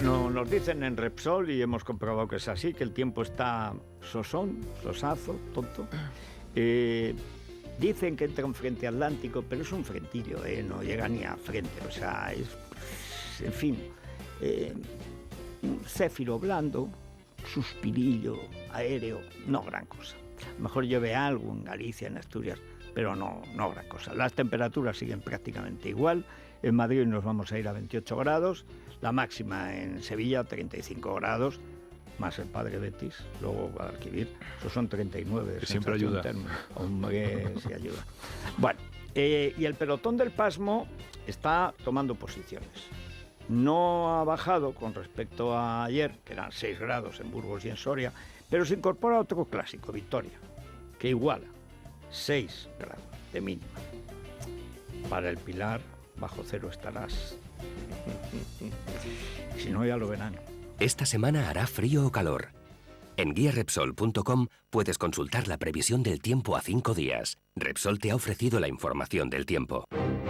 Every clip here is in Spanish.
Bueno, nos dicen en Repsol, y hemos comprobado que es así, que el tiempo está sosazo, tonto. Dicen que entra un frente atlántico, pero es un frentillo, no llega ni a frente, o sea, es, en fin, un céfiro blando, suspirillo, aéreo, no gran cosa. A lo mejor llueve algo en Galicia, en Asturias, pero no gran cosa. Las temperaturas siguen prácticamente igual. En Madrid nos vamos a ir a 28 grados, la máxima en Sevilla 35 grados, más el Padre Betis, luego Guadalquivir, eso son 39. Que siempre ayuda. Hombre, sí ayuda. Bueno, y el pelotón del pasmo está tomando posiciones. No ha bajado con respecto a ayer, que eran 6 grados en Burgos y en Soria, pero se incorpora otro clásico, Vitoria, que iguala 6 grados de mínima. Para el Pilar, bajo cero estarás. Si no, ya lo verán. Esta semana hará frío o calor. En guiarepsol.com puedes consultar la previsión del tiempo a 5 días. Repsol te ha ofrecido la información del tiempo.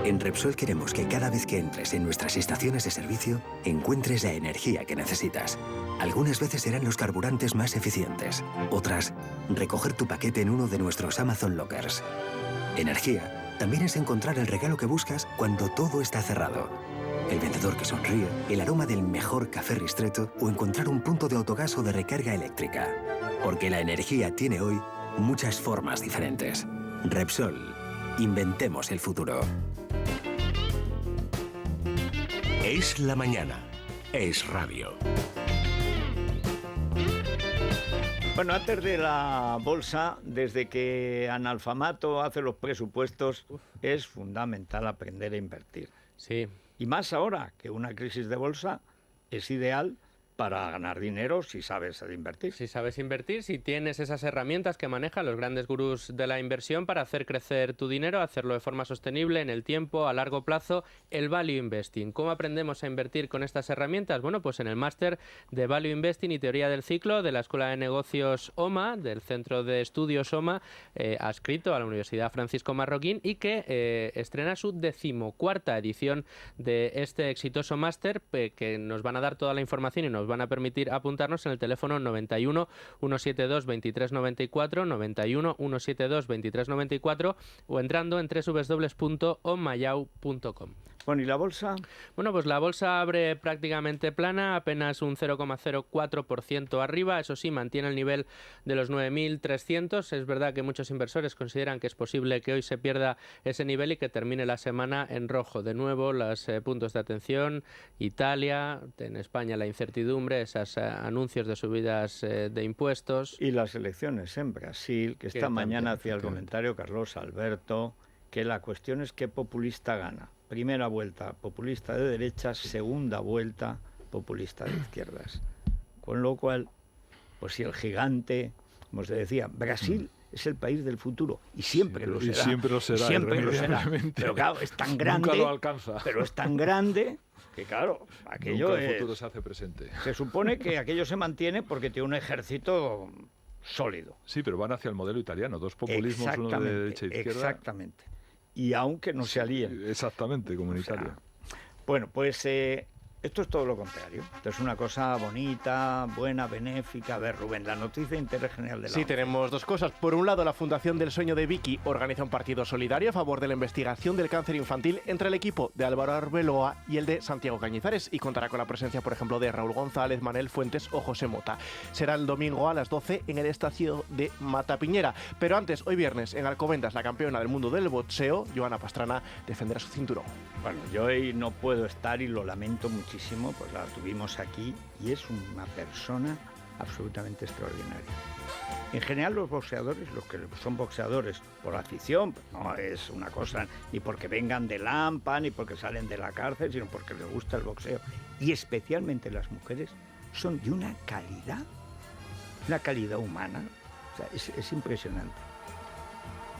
En Repsol queremos que cada vez que entres en nuestras estaciones de servicio, encuentres la energía que necesitas. Algunas veces serán los carburantes más eficientes. Otras, recoger tu paquete en uno de nuestros Amazon Lockers. Energía también es encontrar el regalo que buscas cuando todo está cerrado. El vendedor que sonríe, el aroma del mejor café Ristretto o encontrar un punto de autogas o de recarga eléctrica. Porque la energía tiene hoy muchas formas diferentes. Repsol. Inventemos el futuro. Es la mañana. Es radio. Bueno, antes de la bolsa, desde que Analfamato hace los presupuestos, es fundamental aprender a invertir. Sí. Y más ahora, que una crisis de bolsa es ideal para ganar dinero si sabes invertir. Si sabes invertir, si tienes esas herramientas que manejan los grandes gurús de la inversión para hacer crecer tu dinero, hacerlo de forma sostenible en el tiempo, a largo plazo, el Value Investing. ¿Cómo aprendemos a invertir con estas herramientas? Bueno, pues en el máster de Value Investing y Teoría del Ciclo de la Escuela de Negocios OMA, del Centro de Estudios OMA, adscrito a la Universidad Francisco Marroquín, y que estrena su 14ª edición de este exitoso máster, que nos van a dar toda la información y nos van a permitir apuntarnos en el teléfono 91 172 2394, 91 172 2394 o entrando en www.onmayau.com. Bueno, ¿y la bolsa? Bueno, pues la bolsa abre prácticamente plana, apenas un 0,04% arriba. Eso sí, mantiene el nivel de los 9.300. Es verdad que muchos inversores consideran que es posible que hoy se pierda ese nivel y que termine la semana en rojo. De nuevo, los puntos de atención: Italia, en España la incertidumbre, esos anuncios de subidas de impuestos. Y las elecciones en Brasil, que esta mañana hacía el comentario Carlos Alberto, que la cuestión es qué populista gana. Primera vuelta populista de derechas, segunda vuelta populista de izquierdas. Con lo cual, pues si el gigante, como se decía, Brasil es el país del futuro y siempre lo será. Y siempre lo será. Siempre lo será. Pero claro, es tan grande. Nunca lo alcanza. Pero es tan grande que claro, aquello nunca el futuro se hace presente. Se supone que aquello se mantiene porque tiene un ejército sólido. Sí, pero van hacia el modelo italiano, dos populismos, uno de derecha e izquierda. Exactamente. Y aunque no se alíen. Exactamente, como en Italia. Bueno, pues esto es todo lo contrario. Esto es una cosa bonita, buena, benéfica. A ver, Rubén, la noticia de interés general de la Sí, ONCE. tenemos dos cosas. Por un lado, la Fundación del Sueño de Vicky organiza un partido solidario a favor de la investigación del cáncer infantil entre el equipo de Álvaro Arbeloa y el de Santiago Cañizares, y contará con la presencia, por ejemplo, de Raúl González, Manel Fuentes o José Mota. Será el domingo a las 12 en el estadio de Matapiñera. Pero antes, hoy viernes, en Alcobendas, la campeona del mundo del boxeo, Joana Pastrana, defenderá su cinturón. Bueno, yo hoy no puedo estar y lo lamento muchísimo, pues la tuvimos aquí y es una persona absolutamente extraordinaria. En general los boxeadores, los que son boxeadores por afición, pues no es una cosa ni porque vengan de Lampa, ni porque salen de la cárcel, sino porque les gusta el boxeo. Y especialmente las mujeres son de una calidad humana, o sea, es impresionante.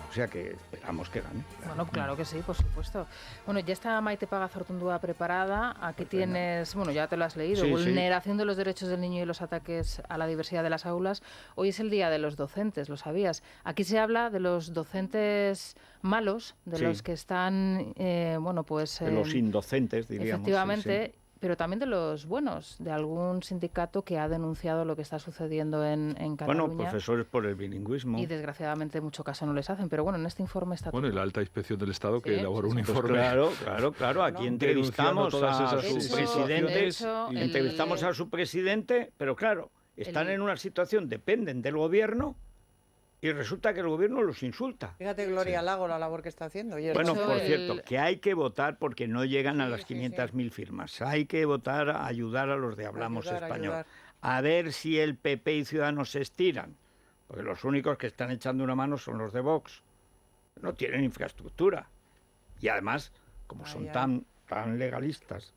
O sea que esperamos que gane. Bueno, claro que sí, por supuesto. Bueno, ya está Maite Pagazortundúa preparada. Aquí tienes, bueno, ya te lo has leído, Sí, vulneración de los derechos del niño y los ataques a la diversidad de las aulas. Hoy es el día de los docentes, lo sabías. Aquí se habla de los docentes malos, de los que están, de los indocentes, diríamos. Efectivamente. Sí. pero también de los buenos, de algún sindicato que ha denunciado lo que está sucediendo en Cataluña. Bueno, profesores por el bilingüismo. Y desgraciadamente mucho caso no les hacen, pero bueno, en este informe está todo. Bueno, y la alta inspección del Estado que elaboró un informe. Claro, aquí entrevistamos a su presidente, entrevistamos a su presidente, pero claro, están en una situación, dependen del gobierno, y resulta que el gobierno los insulta. Fíjate, Gloria Lago, la labor que está haciendo. Bueno, por cierto, que hay que votar porque no llegan a las 500.000 firmas. Hay que votar a ayudar a los de Hablamos Español. A ver si el PP y Ciudadanos se estiran. Porque los únicos que están echando una mano son los de Vox. No tienen infraestructura. Y además, como son tan legalistas,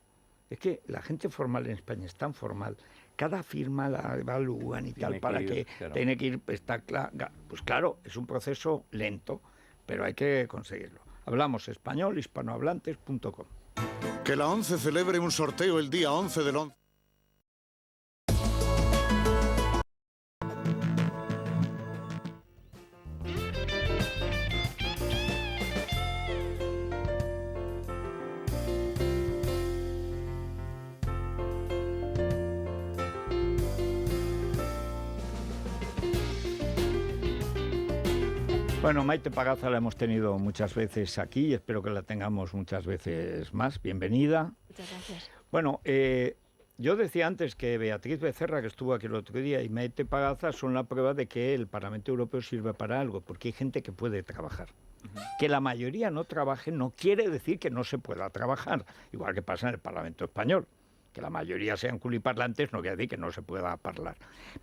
es que la gente formal en España es tan formal. Cada firma la evalúan y tal, para que tiene que ir, está pues claro, es un proceso lento, pero hay que conseguirlo. Hablamos Español, hispanohablantes.com. Que la ONCE celebre un sorteo el día 11 del 11. Bueno, Maite Pagaza la hemos tenido muchas veces aquí y espero que la tengamos muchas veces más. Bienvenida. Muchas gracias. Bueno, yo decía antes que Beatriz Becerra, que estuvo aquí el otro día, y Maite Pagaza son la prueba de que el Parlamento Europeo sirve para algo, porque hay gente que puede trabajar. Que la mayoría no trabaje no quiere decir que no se pueda trabajar, igual que pasa en el Parlamento Español. Que la mayoría sean culiparlantes no quiere decir que no se pueda hablar.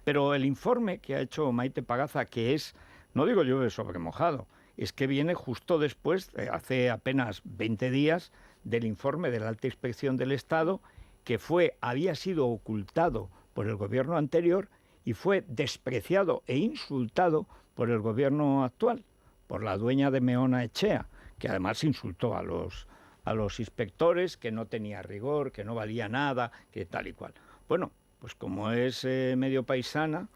Pero el informe que ha hecho Maite Pagaza, que es, no digo yo de sobremojado, es que viene justo después, hace apenas 20 días, del informe de la Alta Inspección del Estado, que había sido ocultado por el gobierno anterior y fue despreciado e insultado por el gobierno actual, por la dueña de Meona Echea, que además insultó a los inspectores, que no tenía rigor, que no valía nada, que tal y cual. Bueno, pues como es medio paisana,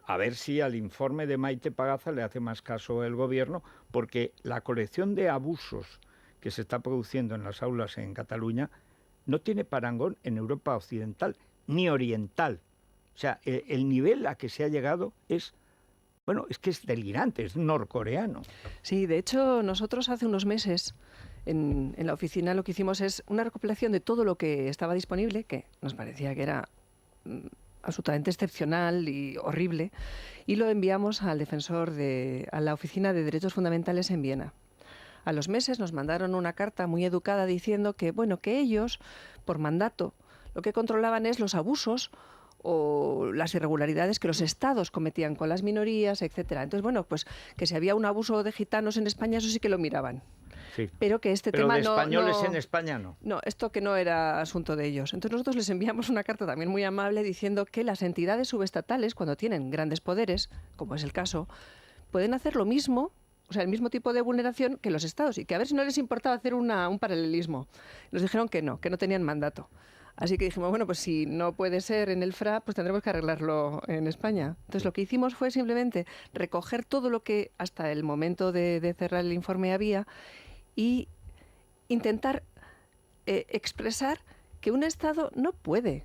a ver si al informe de Maite Pagaza le hace más caso el gobierno, porque la colección de abusos que se está produciendo en las aulas en Cataluña no tiene parangón en Europa occidental ni oriental. O sea, el nivel a que se ha llegado es... Bueno, es que es delirante, es norcoreano. Sí, de hecho, nosotros hace unos meses en la oficina lo que hicimos es una recopilación de todo lo que estaba disponible, que nos parecía que era absolutamente excepcional y horrible, y lo enviamos al defensor a la Oficina de Derechos Fundamentales en Viena. A los meses nos mandaron una carta muy educada diciendo que, bueno, que ellos, por mandato, lo que controlaban es los abusos o las irregularidades que los estados cometían con las minorías, etcétera. Entonces, bueno, pues que si había un abuso de gitanos en España, eso sí que lo miraban. Sí. Pero que este tema de españoles en España no. No, esto que no era asunto de ellos. Entonces nosotros les enviamos una carta también muy amable diciendo que las entidades subestatales, cuando tienen grandes poderes, como es el caso, pueden hacer lo mismo, o sea, el mismo tipo de vulneración que los estados, y que a ver si no les importaba hacer un paralelismo. Nos dijeron que no tenían mandato. Así que dijimos, bueno, pues si no puede ser en el FRA, pues tendremos que arreglarlo en España. Entonces lo que hicimos fue simplemente recoger todo lo que hasta el momento de cerrar el informe había y intentar expresar que un Estado no puede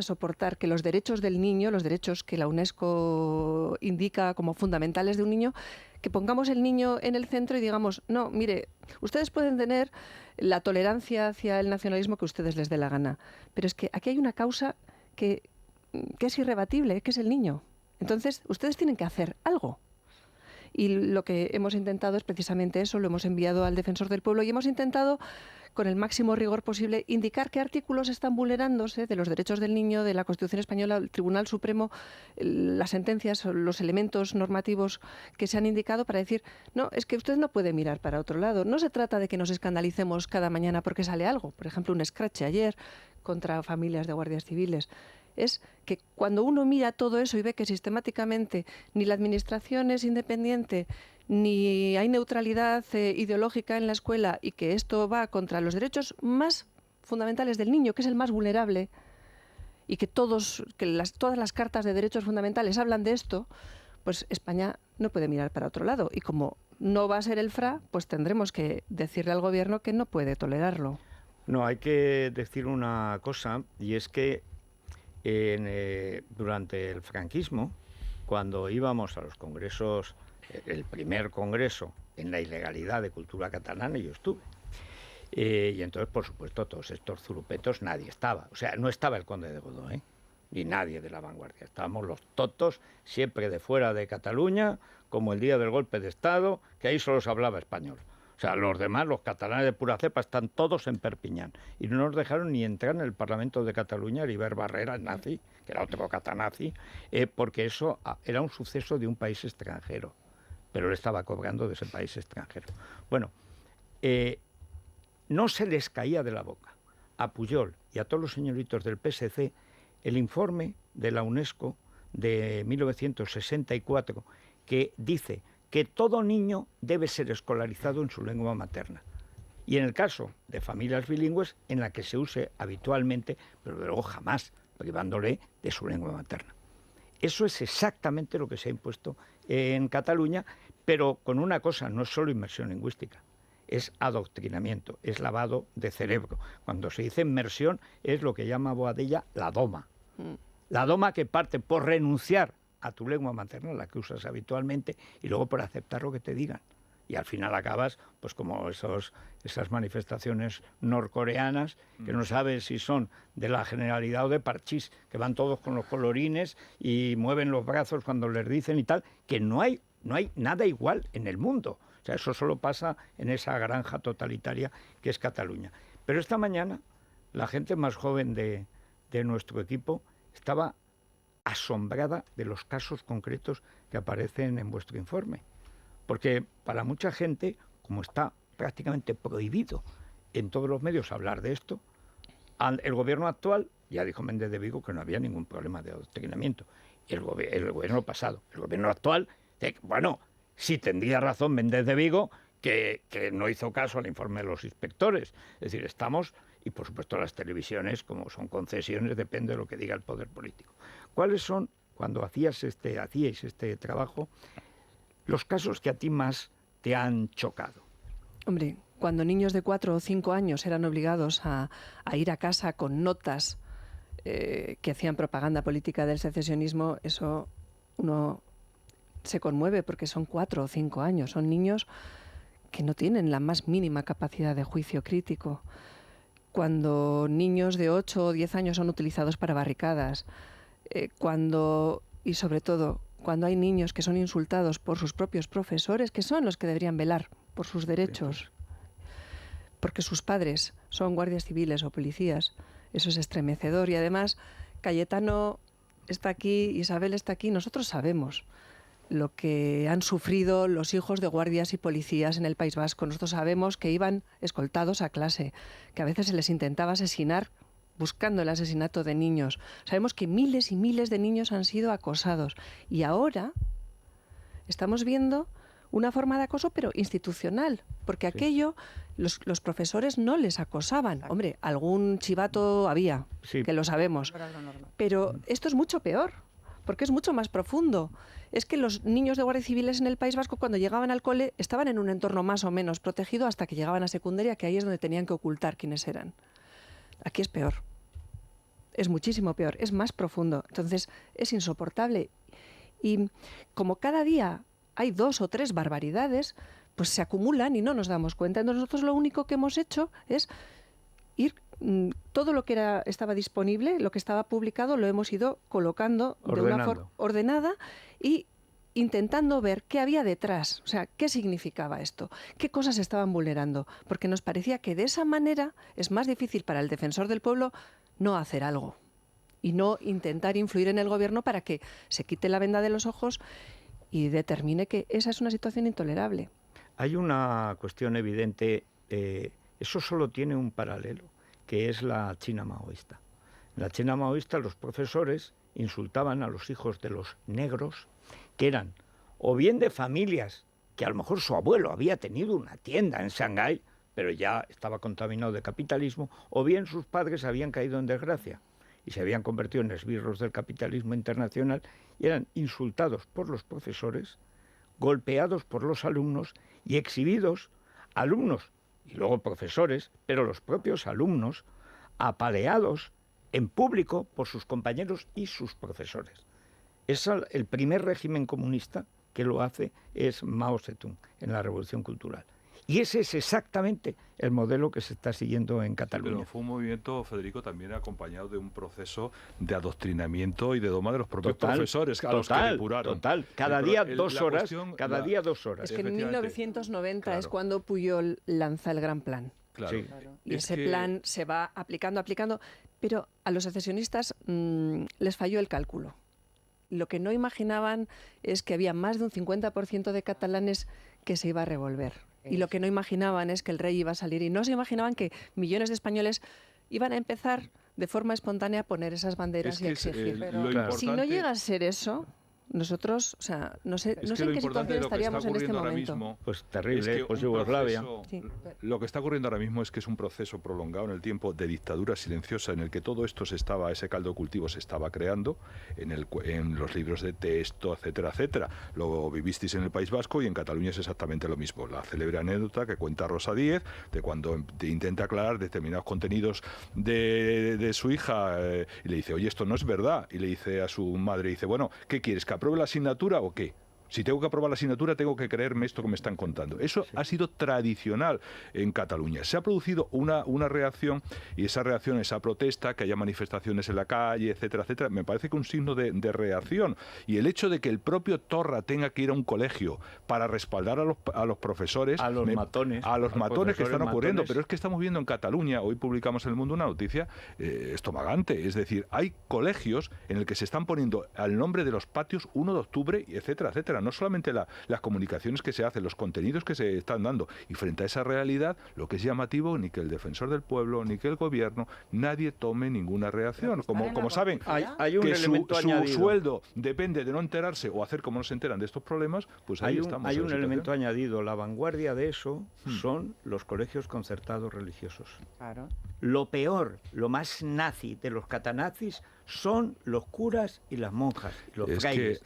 soportar que los derechos del niño, los derechos que la UNESCO indica como fundamentales de un niño, que pongamos el niño en el centro y digamos, no, mire, ustedes pueden tener la tolerancia hacia el nacionalismo que ustedes les dé la gana, pero es que aquí hay una causa que es irrebatible, que es el niño. Entonces, ustedes tienen que hacer algo. Y lo que hemos intentado es precisamente eso, lo hemos enviado al Defensor del Pueblo y hemos intentado, con el máximo rigor posible, indicar qué artículos están vulnerándose de los derechos del niño, de la Constitución Española, el Tribunal Supremo, las sentencias, los elementos normativos que se han indicado para decir, no, es que usted no puede mirar para otro lado. No se trata de que nos escandalicemos cada mañana porque sale algo, por ejemplo, un escrache ayer contra familias de guardias civiles. Es que cuando uno mira todo eso y ve que sistemáticamente ni la administración es independiente, ni hay neutralidad ideológica en la escuela y que esto va contra los derechos más fundamentales del niño, que es el más vulnerable, y que todas las cartas de derechos fundamentales hablan de esto, pues España no puede mirar para otro lado. Y como no va a ser el FRA, pues tendremos que decirle al gobierno que no puede tolerarlo. No, hay que decir una cosa, y es que durante el franquismo, cuando íbamos a los congresos, el primer congreso en la ilegalidad de cultura catalana, yo estuve. Y entonces, por supuesto, todos estos zurupetos nadie estaba. O sea, no estaba el conde de Godó, ni nadie de la vanguardia. Estábamos los totos, siempre de fuera de Cataluña, como el día del golpe de Estado, que ahí solo se hablaba español. O sea, los demás, los catalanes de pura cepa, están todos en Perpiñán. Y no nos dejaron ni entrar en el Parlamento de Cataluña, Heribert Barrera, el nazi, que era otro catanazi, porque eso era un suceso de un país extranjero. Pero él estaba cobrando de ese país extranjero. Bueno, no se les caía de la boca a Pujol y a todos los señoritos del PSC el informe de la UNESCO de 1964 que dice que todo niño debe ser escolarizado en su lengua materna. Y en el caso de familias bilingües, en la que se use habitualmente, pero luego jamás privándole de su lengua materna. Eso es exactamente lo que se ha impuesto en Cataluña, pero con una cosa, no es solo inmersión lingüística, es adoctrinamiento, es lavado de cerebro. Cuando se dice inmersión es lo que llama Boadella la doma. La doma que parte por renunciar a tu lengua materna, la que usas habitualmente, y luego por aceptar lo que te digan. Y al final acabas, pues como esas manifestaciones norcoreanas, que no sabes si son de la Generalidad o de Parchís, que van todos con los colorines y mueven los brazos cuando les dicen y tal, que no hay nada igual en el mundo. O sea, eso solo pasa en esa granja totalitaria que es Cataluña. Pero esta mañana, la gente más joven de nuestro equipo estaba asombrada de los casos concretos que aparecen en vuestro informe. Porque para mucha gente, como está prácticamente prohibido en todos los medios hablar de esto, el gobierno actual, ya dijo Méndez de Vigo que no había ningún problema de adoctrinamiento. Y el gobierno pasado, el gobierno actual, bueno, sí tendría razón Méndez de Vigo que no hizo caso al informe de los inspectores. Es decir, estamos, y por supuesto las televisiones, como son concesiones, depende de lo que diga el poder político. ¿Cuáles son, cuando hacíais este trabajo, los casos que a ti más te han chocado? Hombre, cuando niños de 4 o 5 años eran obligados a ir a casa con notas que hacían propaganda política del secesionismo, eso uno se conmueve porque son 4 o 5 años, son niños que no tienen la más mínima capacidad de juicio crítico. Cuando niños de 8 o 10 años son utilizados para barricadas, y sobre todo, cuando hay niños que son insultados por sus propios profesores, que son los que deberían velar por sus derechos, porque sus padres son guardias civiles o policías, eso es estremecedor. Y además, Cayetano está aquí, Isabel está aquí, nosotros sabemos lo que han sufrido los hijos de guardias y policías en el País Vasco. Nosotros sabemos que iban escoltados a clase, que a veces se les intentaba asesinar buscando el asesinato de niños. Sabemos que miles y miles de niños han sido acosados. Y ahora estamos viendo una forma de acoso, pero institucional, porque aquello los profesores no les acosaban. Hombre, algún chivato había, que lo sabemos. Pero esto es mucho peor, porque es mucho más profundo. Es que los niños de guardias civiles en el País Vasco, cuando llegaban al cole, estaban en un entorno más o menos protegido hasta que llegaban a secundaria, que ahí es donde tenían que ocultar quiénes eran. Aquí es peor. Es muchísimo peor, es más profundo. Entonces, es insoportable. Y como cada día hay 2 o 3 barbaridades, pues se acumulan y no nos damos cuenta. Entonces, nosotros lo único que hemos hecho es ir... todo lo que estaba disponible, lo que estaba publicado, lo hemos ido colocando de una forma ordenada y intentando ver qué había detrás, o sea, qué significaba esto, qué cosas estaban vulnerando, porque nos parecía que de esa manera es más difícil para el defensor del pueblo no hacer algo y no intentar influir en el gobierno para que se quite la venda de los ojos y determine que esa es una situación intolerable. Hay una cuestión evidente, eso solo tiene un paralelo, que es la China maoísta. En la China maoísta los profesores insultaban a los hijos de los negros, que eran o bien de familias que a lo mejor su abuelo había tenido una tienda en Shanghái, pero ya estaba contaminado de capitalismo, o bien sus padres habían caído en desgracia y se habían convertido en esbirros del capitalismo internacional y eran insultados por los profesores, golpeados por los alumnos y exhibidos alumnos y luego profesores, pero los propios alumnos apaleados en público por sus compañeros y sus profesores. El primer régimen comunista que lo hace es Mao Zedong en la Revolución Cultural. Y ese es exactamente el modelo que se está siguiendo en Cataluña. Pero fue un movimiento, Federico, también acompañado de un proceso de adoctrinamiento y de doma de los propios profesores a los que depuraron. Total, cada día 2 horas. Es que en 1990 es cuando Pujol lanza el Gran Plan. Claro. Sí. Y ese plan se va aplicando, pero a los secesionistas les falló el cálculo. Lo que no imaginaban es que había más de un 50% de catalanes que se iba a revolver. Y lo que no imaginaban es que el rey iba a salir. Y no se imaginaban que millones de españoles iban a empezar de forma espontánea a poner esas banderas y a exigir. Si no llega a ser eso, nosotros, o sea, no sé en qué situación estaríamos en este momento. Pues terrible, pues Yugoslavia. Lo que está ocurriendo ahora mismo es que es un proceso prolongado en el tiempo de dictadura silenciosa en el que todo esto ese caldo de cultivo se estaba creando en los libros de texto, etcétera, etcétera. Lo vivisteis en el País Vasco y en Cataluña es exactamente lo mismo. La célebre anécdota que cuenta Rosa Díez de cuando intenta aclarar determinados contenidos de su hija y le dice, oye, esto no es verdad. Y le dice a su madre, dice, bueno, ¿qué quieres, que apruebe la asignatura o qué? Si tengo que aprobar la asignatura, tengo que creerme esto que me están contando. Eso ha sido tradicional en Cataluña. Se ha producido una reacción, y esa reacción, esa protesta, que haya manifestaciones en la calle, etcétera, etcétera, me parece que un signo de reacción. Y el hecho de que el propio Torra tenga que ir a un colegio para respaldar a los profesores... A los matones que están ocurriendo. Pero es que estamos viendo en Cataluña, hoy publicamos en El Mundo una noticia estomagante. Es decir, hay colegios en el que se están poniendo al nombre de los patios 1 de octubre, etcétera, etcétera. No solamente las comunicaciones que se hacen, los contenidos que se están dando. Y frente a esa realidad, lo que es llamativo, ni que el defensor del pueblo, ni que el gobierno, nadie tome ninguna reacción. Como saben hay un que elemento su sueldo depende de no enterarse o hacer como no se enteran de estos problemas, pues ahí estamos. Hay un elemento añadido. La vanguardia de eso son los colegios concertados religiosos. Claro. Lo peor, lo más nazi de los catanazis son los curas y las monjas, los frailes.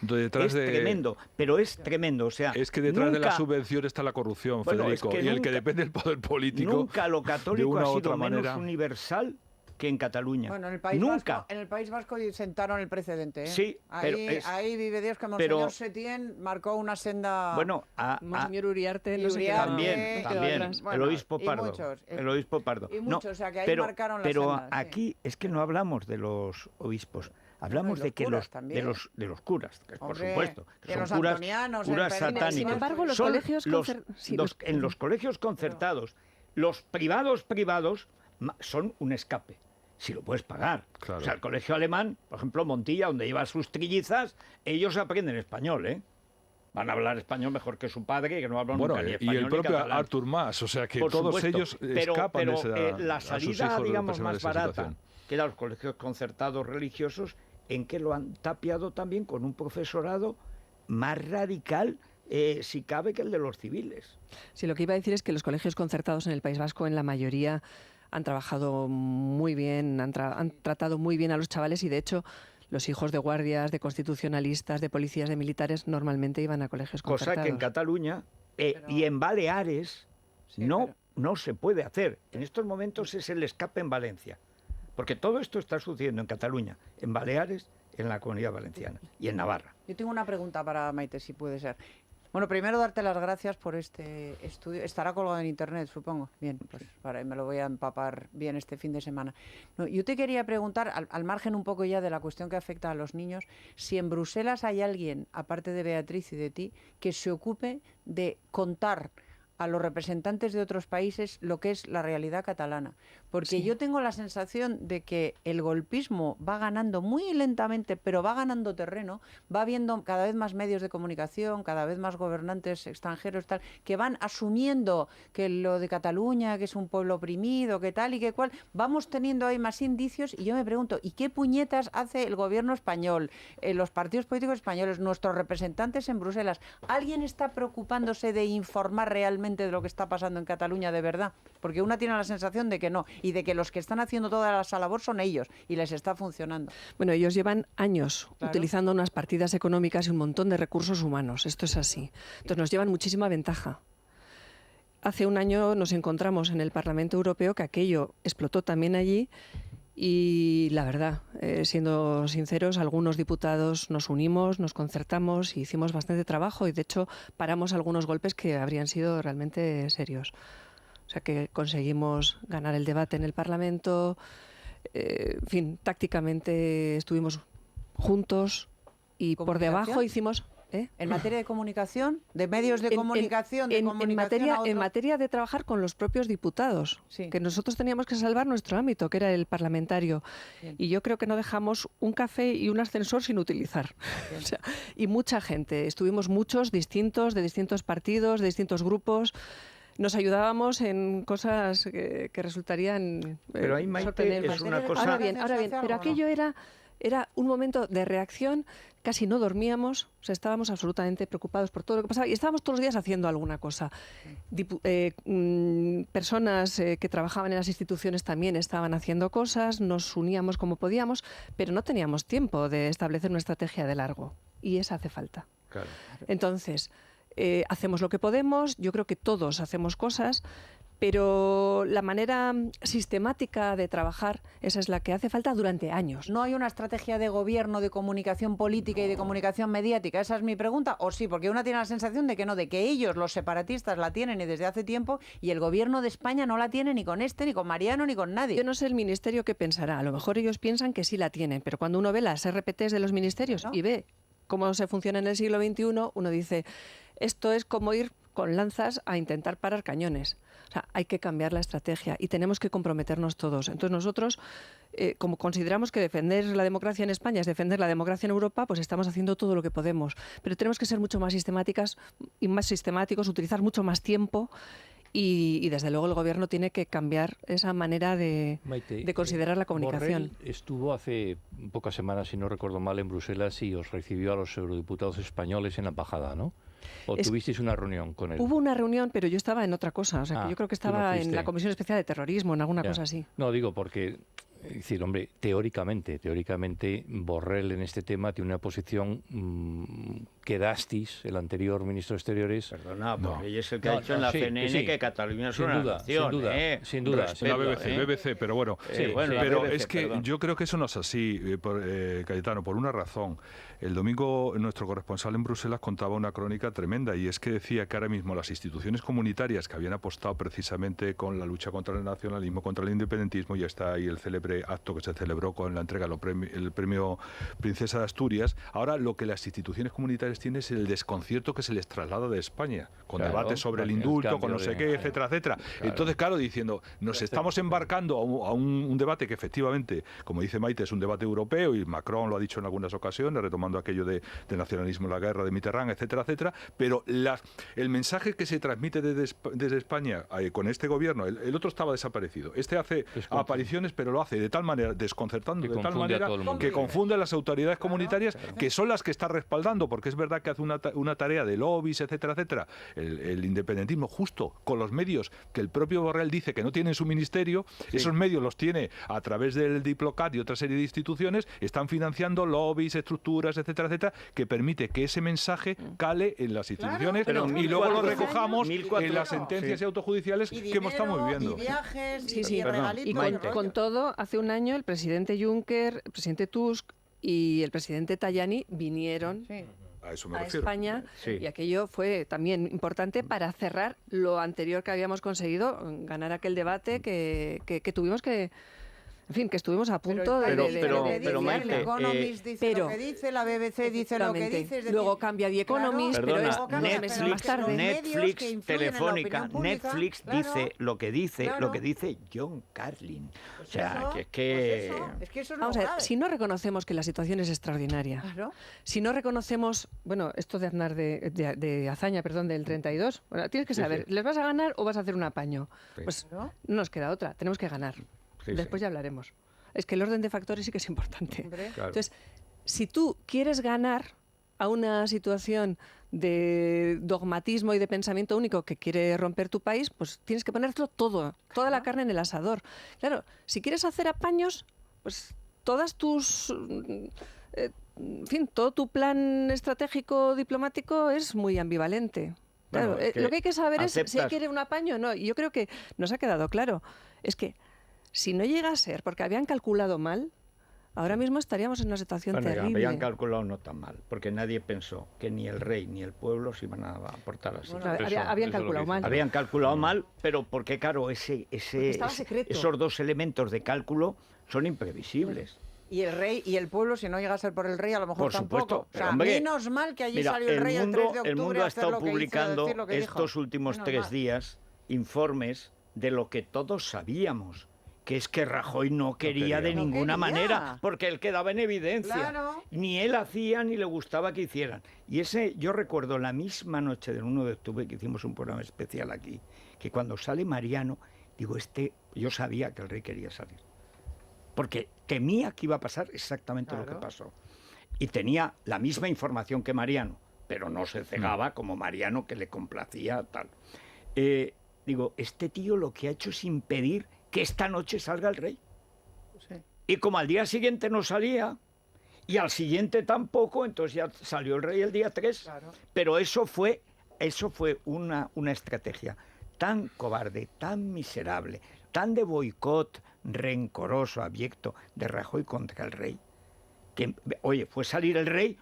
Tremendo, pero es tremendo. O sea, es que detrás de la subvención está la corrupción, Federico, y el que depende del poder político. Nunca lo católico ha sido menos universal que en Cataluña. Bueno, en el País Vasco sentaron el precedente. Sí, ahí vive Dios que Monseñor Setién marcó una senda. Bueno, Monseñor Uriarte, también, el obispo Pardo. El obispo Pardo. Y muchos, o sea que ahí marcaron la senda. Pero aquí es que no hablamos de los obispos. Hablamos de los curas, que por supuesto, que son curas satánicos. Sin embargo, en los colegios concertados, los privados son un escape. Si lo puedes pagar. Claro. O sea, el colegio alemán, por ejemplo, Montilla, donde lleva sus trillizas, ellos aprenden español, ¿eh? Van a hablar español mejor que su padre, que no hablan nunca ni español. Y el propio catalán. Artur Mas, o sea que por todos supuesto, ellos escapan de la salida, digamos, más barata, situación. Que eran los colegios concertados religiosos, en que lo han tapiado también con un profesorado más radical, si cabe, que el de los civiles. Sí, lo que iba a decir es que los colegios concertados en el País Vasco, en la mayoría, han trabajado muy bien, han tratado muy bien a los chavales y, de hecho, los hijos de guardias, de constitucionalistas, de policías, de militares, normalmente iban a colegios concertados. Cosa que en Cataluña y en Baleares no se puede hacer. En estos momentos es el escape en Valencia. Porque todo esto está sucediendo en Cataluña, en Baleares, en la Comunidad Valenciana y en Navarra. Yo tengo una pregunta para Maite, si puede ser. Bueno, primero darte las gracias por este estudio. Estará colgado en internet, supongo. Bien, pues me lo voy a empapar bien este fin de semana. No, yo te quería preguntar, al margen un poco ya de la cuestión que afecta a los niños, si en Bruselas hay alguien, aparte de Beatriz y de ti, que se ocupe de contar a los representantes de otros países lo que es la realidad catalana. Porque yo tengo la sensación de que el golpismo va ganando muy lentamente, pero va ganando terreno, va habiendo cada vez más medios de comunicación, cada vez más gobernantes extranjeros tal, que van asumiendo que lo de Cataluña, que es un pueblo oprimido, que tal y que cual, vamos teniendo ahí más indicios y yo me pregunto, ¿y qué puñetas hace el gobierno español, los partidos políticos españoles, nuestros representantes en Bruselas? ¿Alguien está preocupándose de informar realmente de lo que está pasando en Cataluña de verdad? Porque una tiene la sensación de que no, y de que los que están haciendo toda esa labor son ellos, y les está funcionando. Bueno, ellos llevan años utilizando unas partidas económicas y un montón de recursos humanos, esto es así. Entonces nos llevan muchísima ventaja. hace un año nos encontramos en el Parlamento Europeo, que aquello explotó también allí. Y la verdad, siendo sinceros, algunos diputados nos unimos, nos concertamos y hicimos bastante trabajo y de hecho paramos algunos golpes que habrían sido realmente serios. O sea que conseguimos ganar el debate en el Parlamento, en fin, tácticamente estuvimos juntos y por debajo hicimos... ¿En materia de comunicación? ¿De medios de comunicación? En materia de trabajar con los propios diputados, que nosotros teníamos que salvar nuestro ámbito, que era el parlamentario. Bien. Y yo creo que no dejamos un café y un ascensor sin utilizar. O sea, y mucha gente, estuvimos muchos distintos, de distintos partidos, de distintos grupos. Nos ayudábamos en cosas que resultarían pero ahí, Maite, es una cosa... Ahora bien, pero aquello era un momento de reacción, casi no dormíamos, o sea, estábamos absolutamente preocupados por todo lo que pasaba y estábamos todos los días haciendo alguna cosa. Personas que trabajaban en las instituciones también estaban haciendo cosas, nos uníamos como podíamos, pero no teníamos tiempo de establecer una estrategia de largo y esa hace falta. Claro. Entonces, hacemos lo que podemos, yo creo que todos hacemos cosas, pero la manera sistemática de trabajar, esa es la que hace falta durante años. ¿No hay una estrategia de gobierno, de comunicación política y de comunicación mediática? Esa es mi pregunta. ¿O sí? Porque una tiene la sensación de que no, de que ellos, los separatistas, la tienen y desde hace tiempo y el gobierno de España no la tiene ni con este, ni con Mariano, ni con nadie. Yo no sé el ministerio qué pensará. A lo mejor ellos piensan que sí la tienen, pero cuando uno ve las RPTs de los ministerios y ve cómo se funciona en el siglo XXI, uno dice, esto es como ir con lanzas a intentar parar cañones. O sea, hay que cambiar la estrategia y tenemos que comprometernos todos. Entonces nosotros, como consideramos que defender la democracia en España es defender la democracia en Europa, pues estamos haciendo todo lo que podemos. Pero tenemos que ser mucho más sistemáticas y más sistemáticos, utilizar mucho más tiempo y desde luego el Gobierno tiene que cambiar esa manera de considerar la comunicación. Borrell estuvo hace pocas semanas, si no recuerdo mal, en Bruselas y os recibió a los eurodiputados españoles en la embajada, ¿no? ¿O tuvisteis una reunión con él? Hubo una reunión, pero yo estaba en otra cosa. O sea, que yo creo que estaba en la Comisión Especial de Terrorismo, en alguna cosa así. No, digo porque... Es decir, hombre, teóricamente, Borrell en este tema tiene una posición que Dastis, el anterior ministro de Exteriores... Perdona, porque es el que ha dicho en la CNN que Cataluña es una nación. Sin duda. La BBC, pero bueno. Pero es que yo creo que eso no es así, Cayetano, por una razón. El domingo nuestro corresponsal en Bruselas contaba una crónica tremenda y es que decía que ahora mismo las instituciones comunitarias que habían apostado precisamente con la lucha contra el nacionalismo, contra el independentismo, ya está ahí el célebre acto que se celebró con la entrega del premio Princesa de Asturias. Ahora lo que las instituciones comunitarias tienen es el desconcierto que se les traslada de España, con debates sobre el indulto, con no sé qué, etcétera, etcétera. Entonces, claro, diciendo, nos estamos embarcando a un debate que efectivamente, como dice Maite, es un debate europeo y Macron lo ha dicho en algunas ocasiones, retomando aquello de nacionalismo en la guerra, de Mitterrand, etcétera, etcétera, pero el mensaje que se transmite desde España con este gobierno, el otro estaba desaparecido, este hace apariciones, pero lo hace de tal manera, desconcertando de tal manera que confunde a las autoridades comunitarias, que son las que está respaldando, porque es verdad que hace una tarea de lobbies, etcétera, etcétera, el independentismo justo con los medios que el propio Borrell dice que no tiene en su ministerio, esos medios los tiene a través del Diplocat y otra serie de instituciones, están financiando lobbies, estructuras, etcétera, etcétera, que permite que ese mensaje cale en las instituciones y luego lo recojamos en las sentencias autojudiciales que estamos viviendo. Y viajes, y con todo, hace un año el presidente Juncker, el presidente Tusk y el presidente Tajani vinieron a España y aquello fue también importante para cerrar lo anterior que habíamos conseguido, ganar aquel debate que tuvimos que... En fin, que estuvimos a punto pero Maite, el Economist dice lo que dice, la BBC dice lo que dice. Luego cambia The Economist, perdona, pero es más tarde. Netflix, Telefónica, Netflix dice lo que dice John Carlin. O sea, que eso es vamos a ver, si no reconocemos que la situación es extraordinaria, si no reconocemos, bueno, esto de Aznar de Azaña, perdón, del 32, bueno, tienes que saber, ¿les vas a ganar o vas a hacer un apaño? Pues no nos queda otra, tenemos que ganar. Después ya hablaremos. Es que el orden de factores sí que es importante. Claro. Entonces, si tú quieres ganar a una situación de dogmatismo y de pensamiento único que quiere romper tu país, pues tienes que ponerlo todo, toda la carne en el asador. Claro, si quieres hacer apaños, pues todas tus... en fin, todo tu plan estratégico diplomático es muy ambivalente. Claro, Bueno, es que lo que hay que saber es si aceptas- quiere un apaño o no. Y yo creo que nos ha quedado claro. Es que si no llega a ser porque habían calculado mal, ahora mismo estaríamos en una situación Bueno, terrible. habían calculado no tan mal, porque nadie pensó que ni el rey ni el pueblo se iban a portar así. Bueno, habían calculado mal. Habían calculado mal, pero porque claro, estaba secreto. esos dos elementos de cálculo son imprevisibles. Y el rey y el pueblo, si no llega a ser por el rey, a lo mejor Por tampoco. supuesto, O sea, pero, hombre, menos mal que allí mira, salió el rey el 3 de octubre el mundo a ha hacer estado lo que hizo, publicando decir lo que dijo. estos últimos Menos 3 mal. días informes de lo que todos sabíamos, que es que Rajoy no quería de No ninguna quería. manera, porque él quedaba en evidencia. Claro. Ni él hacía ni le gustaba que hicieran. Y yo recuerdo la misma noche del 1 de octubre que hicimos un programa especial aquí, que cuando sale Mariano, digo, yo sabía que el rey quería salir. Porque temía que iba a pasar exactamente lo que pasó. Y tenía la misma información que Mariano, pero no se cegaba como Mariano, que le complacía tal. Digo, este tío lo que ha hecho es impedir que esta noche salga el rey. Sí. Y como al día siguiente no salía, y al siguiente tampoco, entonces ya salió el rey el día 3. Claro. Pero eso fue una estrategia tan cobarde, tan miserable, tan de boicot rencoroso, abyecto de Rajoy contra el rey, que, oye, fue salir el rey,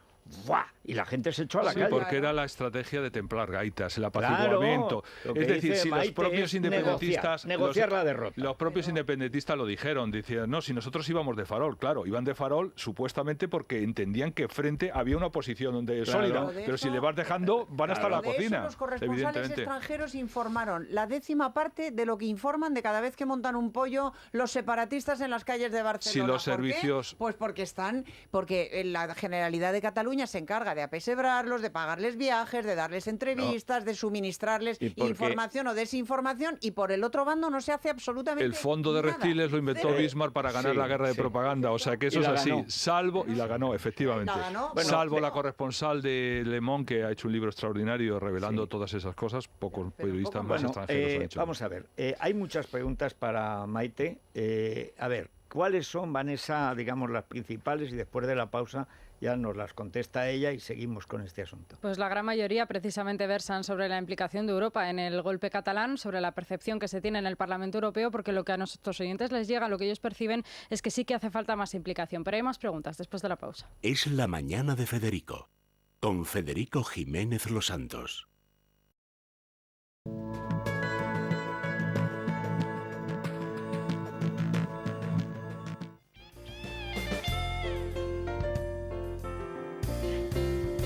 ¡buah! Y la gente se echó a la Sí, calle. porque era la estrategia de templar gaitas, el Claro, apaciguamiento. lo que Es decir, dice si los Maite propios es independentistas... negociar la derrota. Los propios independentistas lo dijeron, decían, no, si nosotros íbamos de farol, claro, iban de farol supuestamente porque entendían que frente había una oposición sólida, Pero de pero si eso- le vas dejando, van hasta la De eso cocina, los corresponsales evidentemente. extranjeros informaron la 10ª parte de lo que informan de cada vez que montan un pollo los separatistas en las calles de Barcelona. Si los ¿Por qué? servicios- Pues porque la Generalidad de Cataluña se encarga de apesebrarlos, de pagarles viajes, de darles entrevistas, de suministrarles ¿Y por qué? información o desinformación, y por el otro bando no se hace absolutamente El fondo de nada. reptiles lo inventó Cero. Bismarck para ganar Sí, la guerra de sí. propaganda, o sea que eso Y es la así, ganó. salvo, y la ganó, efectivamente, La ganó. Bueno, salvo la corresponsal de Le Monde, que ha hecho un libro extraordinario revelando Sí. todas esas cosas, pocos Pero periodistas poco más Bueno, extranjeros han hecho. vamos a ver, hay muchas preguntas para Maite. A ver, ¿cuáles son, Vanessa, digamos, las principales? Y después de la pausa ya nos las contesta ella y seguimos con este asunto. Pues la gran mayoría precisamente versan sobre la implicación de Europa en el golpe catalán, sobre la percepción que se tiene en el Parlamento Europeo, porque lo que a nuestros oyentes les llega, lo que ellos perciben, es que sí que hace falta más implicación. Pero hay más preguntas después de la pausa. Es la mañana de Federico, con Federico Jiménez Los Santos.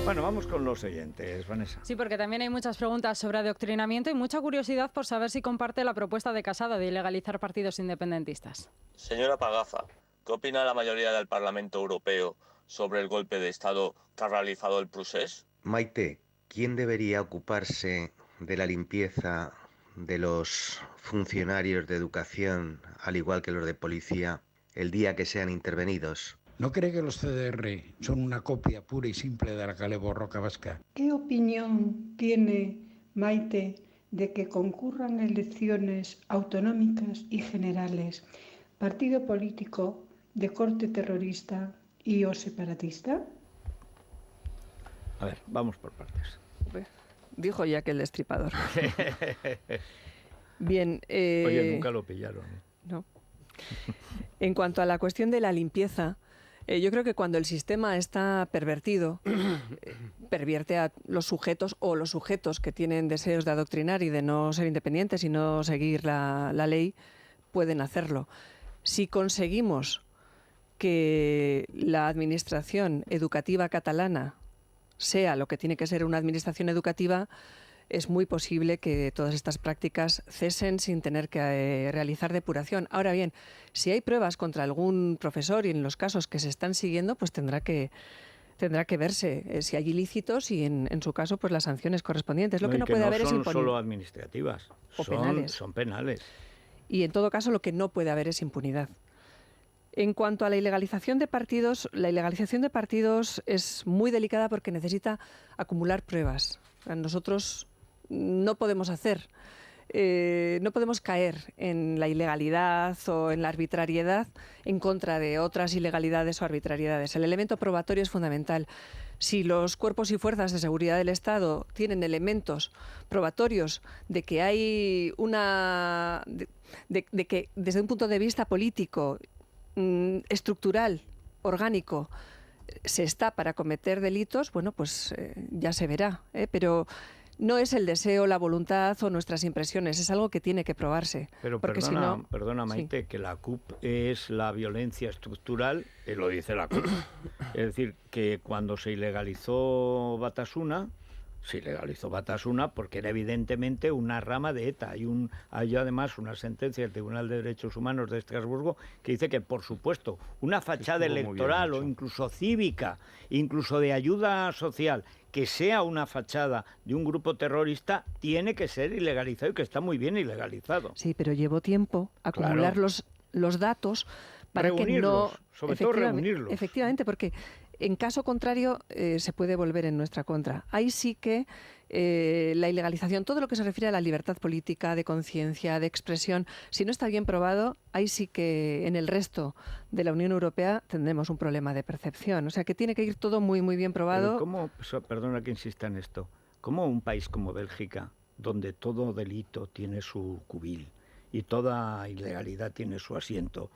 Bueno, vamos con los oyentes, Vanessa. Sí, porque también hay muchas preguntas sobre adoctrinamiento y mucha curiosidad por saber si comparte la propuesta de Casado de ilegalizar partidos independentistas. Señora Pagaza, ¿qué opina la mayoría del Parlamento Europeo sobre el golpe de Estado que ha realizado el Procés? Maite, ¿quién debería ocuparse de la limpieza de los funcionarios de educación, al igual que los de policía, el día que sean intervenidos? ¿No cree que los CDR son una copia pura y simple de la Kale Borroka vasca? ¿Qué opinión tiene Maite de que concurran elecciones autonómicas y generales, partido político de corte terrorista y o separatista? A ver, vamos por partes. Dijo ya que el destripador. Bien. Oye, nunca lo pillaron. No. En cuanto a la cuestión de la limpieza, yo creo que cuando el sistema está pervertido, pervierte a los sujetos o los sujetos que tienen deseos de adoctrinar y de no ser independientes y no seguir la ley, pueden hacerlo. Si conseguimos que la administración educativa catalana sea lo que tiene que ser una administración educativa, es muy posible que todas estas prácticas cesen sin tener que realizar depuración. Ahora bien, si hay pruebas contra algún profesor y en los casos que se están siguiendo, pues tendrá que verse si hay ilícitos y en su caso pues las sanciones correspondientes. Lo que no puede haber es impunidad. No son impunidad. solo administrativas, O penales. Son penales. Y en todo caso lo que no puede haber es impunidad. En cuanto a la ilegalización de partidos es muy delicada porque necesita acumular pruebas. Nosotros no podemos no podemos caer en la ilegalidad o en la arbitrariedad en contra de otras ilegalidades o arbitrariedades. El elemento probatorio es fundamental. Si los cuerpos y fuerzas de seguridad del Estado tienen elementos probatorios de que hay una... de que desde un punto de vista político, estructural, orgánico, se está para cometer delitos, bueno, pues ya se verá, pero no es el deseo, la voluntad o nuestras impresiones, es algo que tiene que probarse. Pero porque perdona Maite, sí, que la CUP es la violencia estructural, lo dice la CUP. Es decir, que cuando se ilegalizó Batasuna porque era evidentemente una rama de ETA. Hay además una sentencia del Tribunal de Derechos Humanos de Estrasburgo que dice que, por supuesto, una fachada electoral o incluso cívica, incluso de ayuda social, que sea una fachada de un grupo terrorista, tiene que ser ilegalizado y que está muy bien ilegalizado. Sí, pero llevó tiempo acumular los datos para reunirlos, que no... sobre todo reunirlos. Efectivamente, porque en caso contrario se puede volver en nuestra contra. Ahí sí que la ilegalización, todo lo que se refiere a la libertad política, de conciencia, de expresión, si no está bien probado, ahí sí que en el resto de la Unión Europea tendremos un problema de percepción. O sea que tiene que ir todo muy, muy bien probado. Perdona que insista en esto, ¿cómo un país como Bélgica, donde todo delito tiene su cubil y toda ilegalidad tiene su asiento,